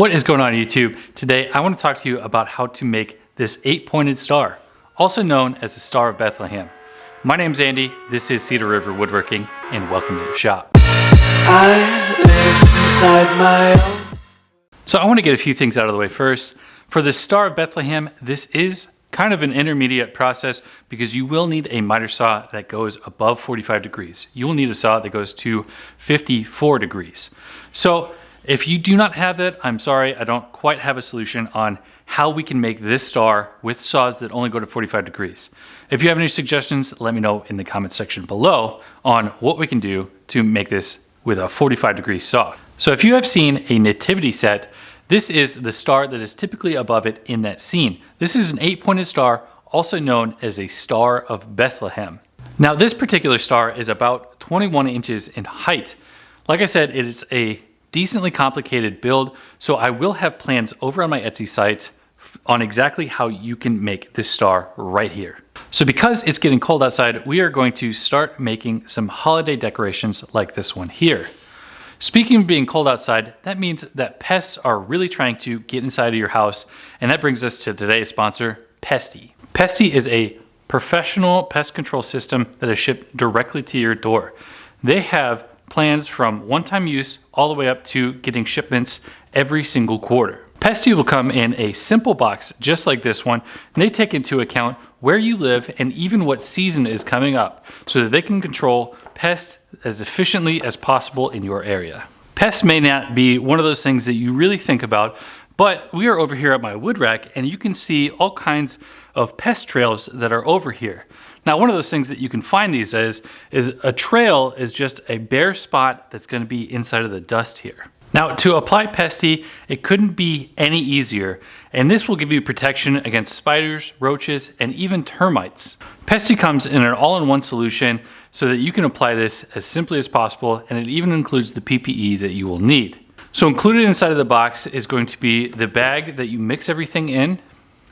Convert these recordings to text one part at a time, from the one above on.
What is going on YouTube? Today I want to talk to you about how to make this 8-pointed star, also known as the Star of Bethlehem. My name's Andy, this is Cedar River Woodworking, and welcome to the shop. I live inside my own. So I want to get a few things out of the way first. For the Star of Bethlehem, this is kind of an intermediate process because you will need a miter saw that goes above 45 degrees. You will need a saw that goes to 54 degrees. So if you do not have that, I'm sorry, I don't quite have a solution on how we can make this star with saws that only go to 45 degrees. If you have any suggestions, let me know in the comment section below on what we can do to make this with a 45 degree saw. So if you have seen a nativity set, this is the star that is typically above it in that scene. This is an 8-pointed star, also known as a Star of Bethlehem. Now this particular star is about 21 inches in height. Like I said, it is a decently complicated build, so I will have plans over on my Etsy site on exactly how you can make this star right here. So because it's getting cold outside, we are going to start making some holiday decorations like this one here. Speaking of being cold outside, that means that pests are really trying to get inside of your house, and that brings us to today's sponsor, Pesty. Pesty is a professional pest control system that is shipped directly to your door. They have plans from one-time use all the way up to getting shipments every single quarter. Pesty will come in a simple box just like this one, and they take into account where you live and even what season is coming up so that they can control pests as efficiently as possible in your area. Pests may not be one of those things that you really think about, but we are over here at my wood rack and you can see all kinds of pest trails that are over here. Now, one of those things that you can find these days is a trail is just a bare spot that's going to be inside of the dust here. Now, to apply Pesty, it couldn't be any easier, and this will give you protection against spiders, roaches, and even termites. Pesty comes in an all-in-one solution so that you can apply this as simply as possible, and it even includes the PPE that you will need. So included inside of the box is going to be the bag that you mix everything in,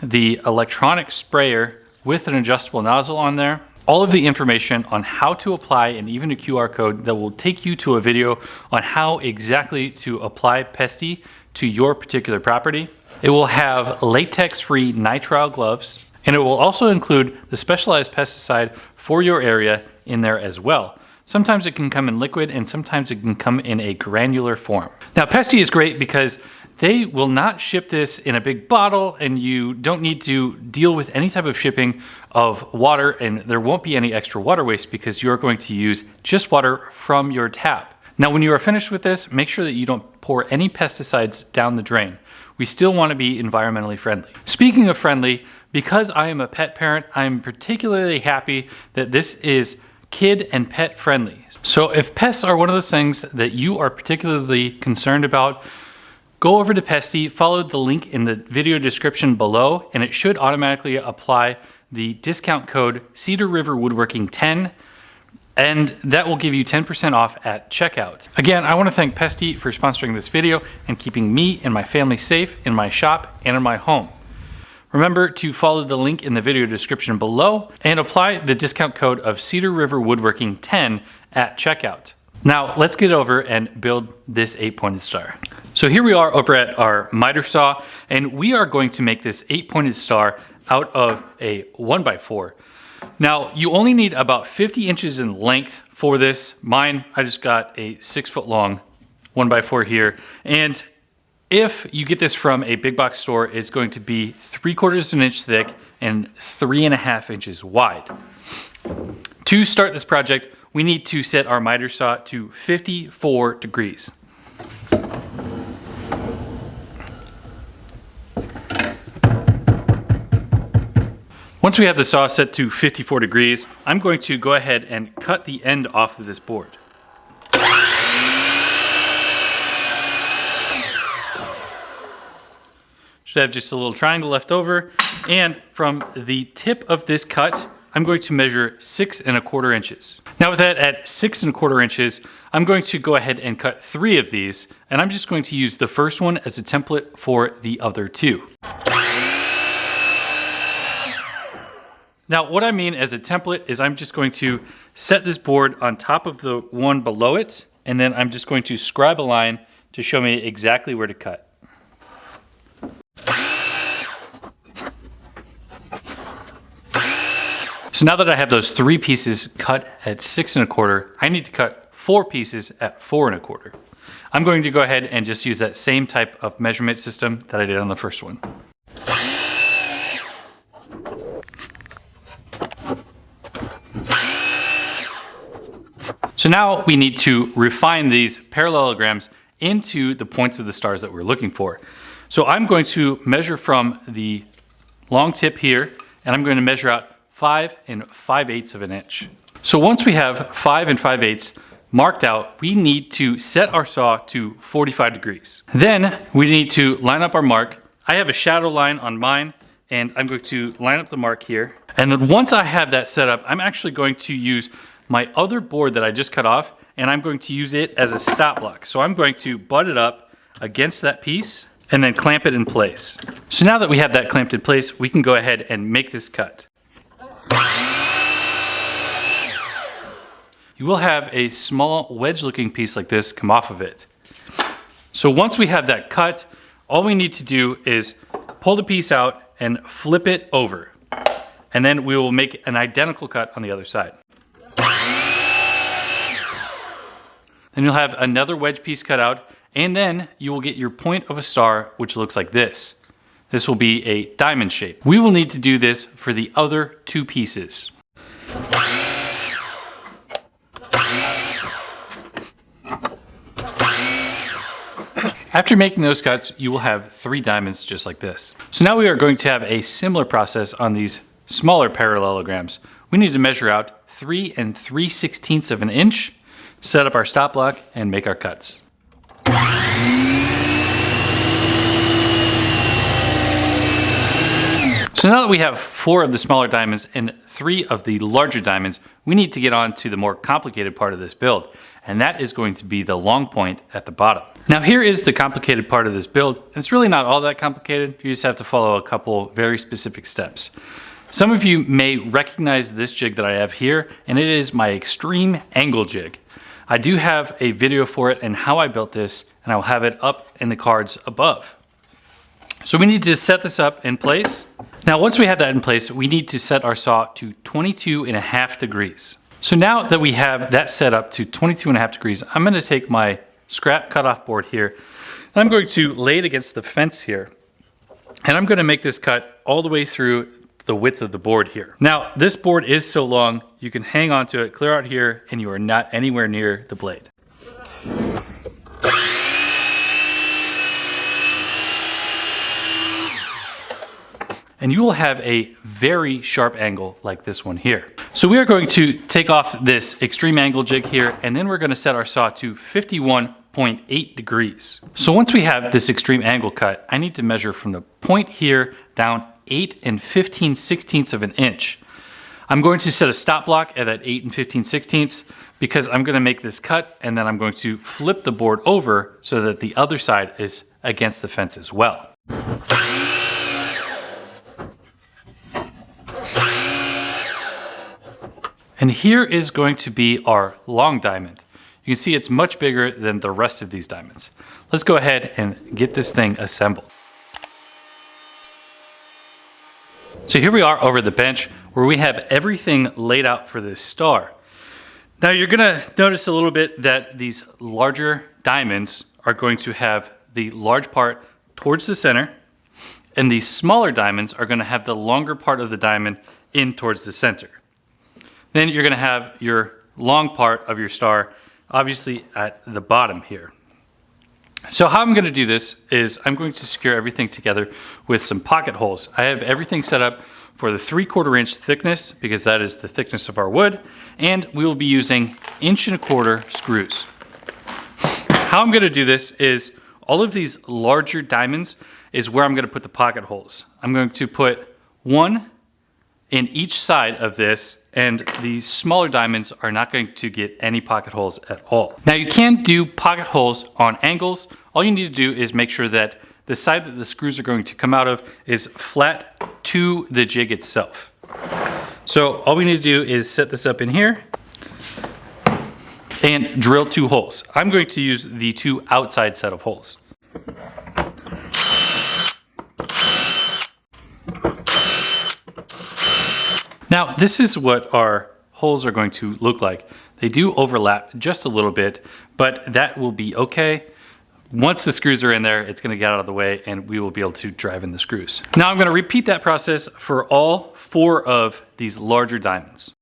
the electronic sprayer with an adjustable nozzle on there, all of the information on how to apply, and even a QR code that will take you to a video on how exactly to apply Pesty to your particular property. It will have latex-free nitrile gloves, and it will also include the specialized pesticide for your area in there as well. Sometimes it can come in liquid and sometimes it can come in a granular form. Now Pesty is great because they will not ship this in a big bottle and you don't need to deal with any type of shipping of water, and there won't be any extra water waste because you're going to use just water from your tap. Now when you are finished with this, make sure that you don't pour any pesticides down the drain. We still want to be environmentally friendly. Speaking of friendly, because I am a pet parent, I'm particularly happy that this is kid and pet friendly. So if pests are one of those things that you are particularly concerned about, go over to Pesty, follow the link in the video description below, and it should automatically apply the discount code Cedar River Woodworking 10, and that will give you 10% off at checkout. Again, I want to thank Pesty for sponsoring this video and keeping me and my family safe in my shop and in my home. Remember to follow the link in the video description below and apply the discount code of Cedar River Woodworking 10 at checkout. Now let's get over and build this 8-pointed star. So here we are over at our miter saw, and we are going to make this 8-pointed star out of a 1x4. Now you only need about 50 inches in length for this. Mine, I just got a 6-foot long 1x4 here, and if you get this from a big box store, it's going to be 3/4 inch thick and 3.5 inches wide. To start this project, we need to set our miter saw to 54 degrees. Once we have the saw set to 54 degrees, I'm going to go ahead and cut the end off of this board. Should have just a little triangle left over, and from the tip of this cut, I'm going to measure 6¼ inches. Now with that at 6¼ inches, I'm going to go ahead and cut 3 of these, and I'm just going to use the first one as a template for the other 2. Now what I mean as a template is I'm just going to set this board on top of the one below it, and then I'm just going to scribe a line to show me exactly where to cut. So now that I have those 3 pieces cut at 6 1/4, I need to cut 4 pieces at 4 1/4. I'm going to go ahead and just use that same type of measurement system that I did on the first one. So now we need to refine these parallelograms into the points of the stars that we're looking for. So I'm going to measure from the long tip here, and I'm going to measure out 5 5/8 of an inch. So once we have 5 5/8 marked out, we need to set our saw to 45 degrees. Then we need to line up our mark. I have a shadow line on mine, and I'm going to line up the mark here. And then once I have that set up, I'm actually going to use my other board that I just cut off, and I'm going to use it as a stop block. So I'm going to butt it up against that piece and then clamp it in place. So now that we have that clamped in place, we can go ahead and make this cut. You will have a small wedge-looking piece like this come off of it. So once we have that cut, all we need to do is pull the piece out and flip it over. And then we will make an identical cut on the other side. Then you'll have another wedge piece cut out, and then you will get your point of a star, which looks like this. This will be a diamond shape. We will need to do this for the other 2 pieces. After making those cuts, you will have 3 diamonds just like this. So now we are going to have a similar process on these smaller parallelograms. We need to measure out 3 3/16 of an inch, set up our stop block, and make our cuts. So now that we have 4 of the smaller diamonds and 3 of the larger diamonds, we need to get on to the more complicated part of this build, and that is going to be the long point at the bottom. Now here is the complicated part of this build, and it's really not all that complicated. You just have to follow a couple very specific steps. Some of you may recognize this jig that I have here, and it is my extreme angle jig. I do have a video for it and how I built this, and I will have it up in the cards above. So we need to set this up in place. Now once we have that in place, we need to set our saw to 22.5 degrees. So now that we have that set up to 22.5 degrees, I'm going to take my scrap cutoff board here, and I'm going to lay it against the fence here, and I'm going to make this cut all the way through the width of the board here. Now this board is so long, you can hang on to it clear out here, and you are not anywhere near the blade. And you will have a very sharp angle like this one here. So we are going to take off this extreme angle jig here, and then we're going to set our saw to 51.8 degrees. So once we have this extreme angle cut, I need to measure from the point here down 8 15/16 of an inch. I'm going to set a stop block at that 8 15/16 because I'm going to make this cut, and then I'm going to flip the board over so that the other side is against the fence as well. And here is going to be our long diamond. You can see it's much bigger than the rest of these diamonds. Let's go ahead and get this thing assembled. So here we are over the bench where we have everything laid out for this star. Now you're gonna notice a little bit that these larger diamonds are going to have the large part towards the center, and these smaller diamonds are gonna have the longer part of the diamond in towards the center. Then you're going to have your long part of your star obviously at the bottom here. So how I'm going to do this is I'm going to secure everything together with some pocket holes. I have everything set up for the 3/4 inch thickness because that is the thickness of our wood, and we will be using 1 1/4 inch screws. How I'm going to do this is all of these larger diamonds is where I'm going to put the pocket holes. I'm going to put 1 in each side of this, and these smaller diamonds are not going to get any pocket holes at all. Now you can do pocket holes on angles. All you need to do is make sure that the side that the screws are going to come out of is flat to the jig itself. So all we need to do is set this up in here and drill 2 holes. I'm going to use the 2 outside set of holes. Now, this is what our holes are going to look like. They do overlap just a little bit, but that will be okay. Once the screws are in there, it's going to get out of the way and we will be able to drive in the screws. Now I'm going to repeat that process for all 4 of these larger diamonds.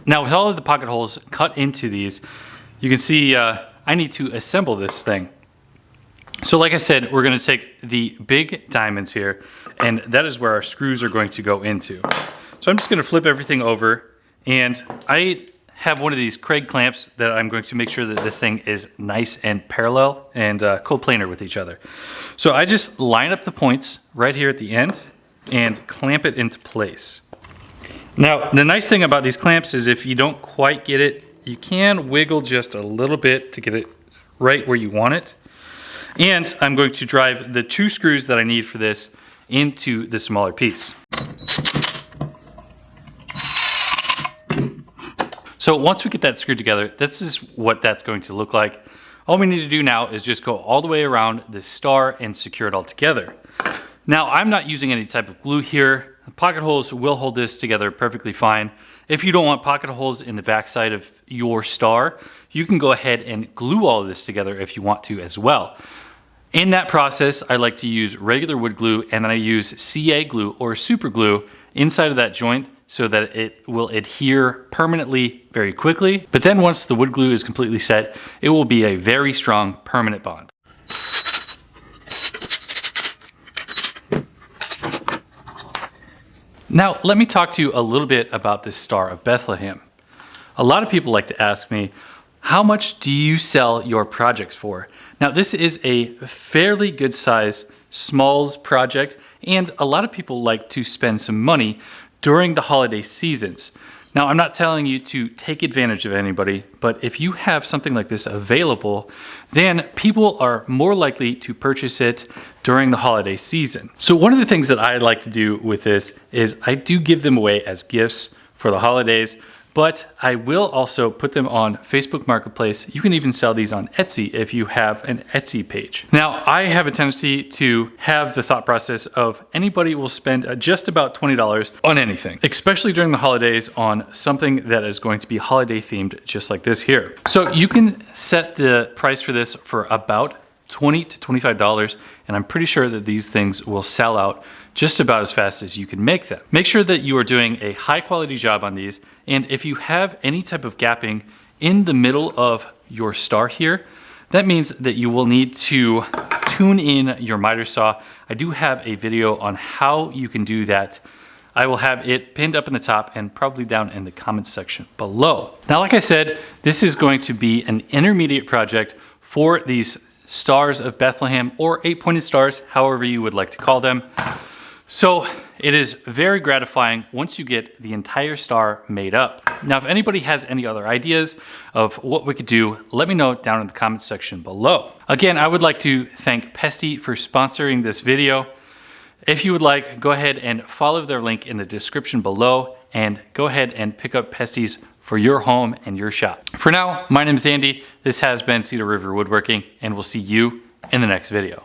Now with all of the pocket holes cut into these, you can see I need to assemble this thing. So like I said, we're going to take the big diamonds here, and that is where our screws are going to go into. So I'm just going to flip everything over, and I have one of these Craig clamps that I'm going to make sure that this thing is nice and parallel and coplanar with each other. So I just line up the points right here at the end and clamp it into place. Now, the nice thing about these clamps is if you don't quite get it, you can wiggle just a little bit to get it right where you want it. And I'm going to drive the 2 screws that I need for this into the smaller piece. So once we get that screwed together, this is what that's going to look like. All we need to do now is just go all the way around the star and secure it all together. Now, I'm not using any type of glue here. The pocket holes will hold this together perfectly fine. If you don't want pocket holes in the backside of your star, you can go ahead and glue all of this together if you want to as well. In that process, I like to use regular wood glue, and I use CA glue or super glue inside of that joint so that it will adhere permanently very quickly. But then once the wood glue is completely set, it will be a very strong permanent bond. Now, let me talk to you a little bit about this Star of Bethlehem. A lot of people like to ask me, how much do you sell your projects for? Now, this is a fairly good size smalls project, and a lot of people like to spend some money during the holiday seasons. Now, I'm not telling you to take advantage of anybody, but if you have something like this available, then people are more likely to purchase it during the holiday season. So one of the things that I like to do with this is I do give them away as gifts for the holidays, but I will also put them on Facebook Marketplace. You can even sell these on Etsy if you have an Etsy page. Now, I have a tendency to have the thought process of anybody will spend just about $20 on anything, especially during the holidays on something that is going to be holiday themed, just like this here. So you can set the price for this for about $20 to $25, and I'm pretty sure that these things will sell out just about as fast as you can make them. Make sure that you are doing a high quality job on these, and if you have any type of gapping in the middle of your star here, that means that you will need to tune in your miter saw. I do have a video on how you can do that. I will have it pinned up in the top and probably down in the comments section below. Now, like I said, this is going to be an intermediate project for these Stars of Bethlehem, or 8-pointed stars, however you would like to call them. So it is very gratifying once you get the entire star made up. Now, if anybody has any other ideas of what we could do, let me know down in the comments section below. Again, I would like to thank Pesty for sponsoring this video. If you would like, go ahead and follow their link in the description below and go ahead and pick up Pesty's for your home and your shop. For now, my name is Andy. This has been Cedar River Woodworking, and we'll see you in the next video.